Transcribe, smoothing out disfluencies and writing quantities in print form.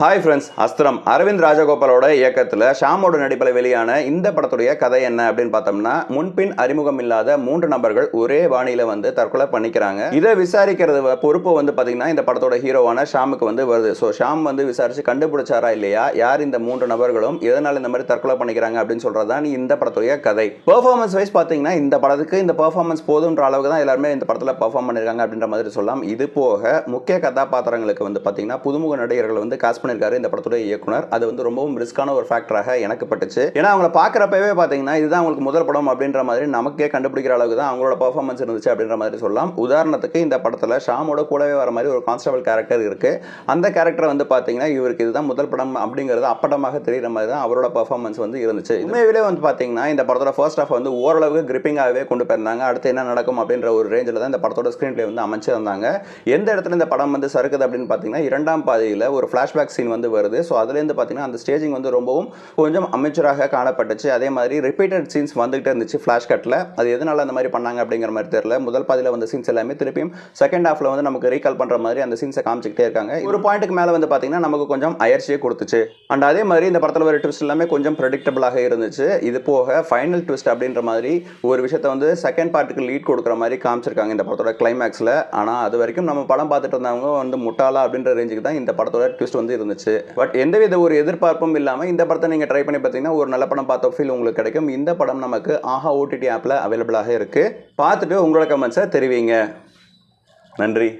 Hi friends, அஸ்திரம் அரவிந்த் ராஜகோபாலோட இயக்கத்தில் ஷாமோட நடிப்பில் வெளியான இந்த படத்துடைய கதை என்ன அப்படின்னு பார்த்தோம்னா, முன்பின் அறிமுகம் இல்லாத 3 நபர்கள் ஒரே வாணியில தற்கொலை பண்ணிக்கிறாங்க. இதை விசாரிக்கிறது பொறுப்பு பார்த்தீங்கன்னா இந்த படத்தோட ஹீரோவான ஷாமுக்கு வருது. ஸோ ஷாம் விசாரிச்சு கண்டுபிடிச்சாரா இல்லையா, யார் இந்த 3 நபர்களும் எதனால இந்த மாதிரி தற்கொலை பண்ணிக்கிறாங்க அப்படின்னு சொல்றதுதான் இந்த படத்துடைய கதை. பெர்ஃபார்மன்ஸ் வைஸ் பார்த்தீங்கன்னா இந்த படத்துக்கு இந்த பெர்ஃபார்மன்ஸ் போதுன்ற அளவுக்கு தான் எல்லாருமே இந்த படத்தில் பெர்ஃபார்ம் பண்ணிருக்காங்க அப்படின்ற மாதிரி சொல்லலாம். இது போக முக்கிய கதாபாத்திரங்களுக்கு பார்த்தீங்கன்னா புதுமுக நடிகர்கள் காஸ்ட் பண்ணிருக்காரு இந்த படத்துடைய இயக்குனர். அது ரொம்பவும் ரிஸ்கான ஒரு ஃபேக்டராக எனக்கு பட்டுச்சு. ஏன்னா அவங்களை பார்க்குறப்பவே பார்த்தீங்கன்னா இதுதான் அவங்களுக்கு முதல் படம் அப்படின்ற மாதிரி நமக்கே கண்டுபிடிக்கிற அளவுக்கு தான் அவங்களோட பெர்ஃபார்மன்ஸ் இருந்துச்சு அப்படின்ற மாதிரி சொல்லலாம். உதாரணத்துக்கு இந்த படத்தில் ஷாமோட கூடவே வர மாதிரி ஒரு கான்ஸ்டபிள் கேரக்டர் இருக்கு. அந்த கேரக்டர் பார்த்தீங்கன்னா இவருக்கு இதுதான் முதல் படம் அப்படிங்கிறது அப்பட்டமாக தெரிகிற மாதிரி தான் அவரோட பெர்ஃபார்மன்ஸ் இருந்துச்சு. உண்மையிலே பார்த்தீங்கன்னா இந்த படத்தோட ஃபர்ஸ்ட் ஹாஃப் ஓரளவுக்கு கிரிப்பிங்காகவே கொண்டு போயிருந்தாங்க. அடுத்து என்ன நடக்கும் அப்படின்ற ஒரு ரேஞ்சில் தான் இந்த படத்தோட ஸ்கிரீன் பிளே அமைச்சிருந்தாங்க. எந்த இடத்துல இந்த படம் சறுக்குது அப்படின்னு பார்த்தீங்கன்னா இரண்டாம் பாதியில் ஒரு ஃபிளாஷ்பேக் சீன் வருது. ஸோ அதுலேருந்து பார்த்தீங்கன்னா அந்த ஸ்டேஜிங் ரொம்பவும் கொஞ்சம் அமைச்சராக காணப்பட்டுச்சு. அதே மாதிரி ரிப்பீட்டட் சீன்ஸ் வந்துகிட்டே இருந்துச்சு ஃபிளாஷ் கட்டில். அது எதனால அந்த மாதிரி பண்ணாங்க அப்படிங்கிற மாதிரி தெரியல. முதல் பாதியில் சீன்ஸ் எல்லாமே திருப்பியும் செகண்ட் ஹாஃப்ல நமக்கு ரீகால் பண்ணுற மாதிரி அந்த சீன்ஸை காமிச்சிக்கிட்டே இருக்காங்க. ஒரு பாயிண்ட்டுக்கு மேலே பார்த்தீங்கன்னா நமக்கு கொஞ்சம் அயற்சியை கொடுத்துச்சு. அண்ட் அதே மாதிரி இந்த படத்தில் வர ட்விஸ்ட் எல்லாமே கொஞ்சம் ப்ரெடிக்டபிளாக இருந்துச்சு. இது போக ஃபைனல் ட்விஸ்ட் அப்படின்ற மாதிரி ஒரு விஷயத்தை செகண்ட் பார்ட்டுக்கு லீட் கொடுக்குற மாதிரி காமிச்சிருக்காங்க இந்த படத்தோட கிளைமேக்ஸில். ஆனால் அது வரைக்கும் நம்ம படம் பார்த்துட்டு இருந்தவங்க முட்டாளா அப்படின்ற ரேஞ்சுக்கு தான் இந்த படத்தோட ட்விஸ்ட் இருந்துச்சு. பட் எந்தவித ஒரு எதிர்பார்ப்பும் இல்லாமல் இந்த படத்தை நீங்கள் ட்ரை பண்ணி பார்த்தீங்கன்னா ஒரு நல்ல படம் பார்த்த ஃபீல் உங்களுக்கு கிடைக்கும். இந்த படம் நமக்கு ஆஹா OTT ஆப்பில் அவைலபிளாக இருக்குது. பார்த்துட்டு உங்களோட கமெண்ட்ஸை தெரிவிங்க. நன்றி.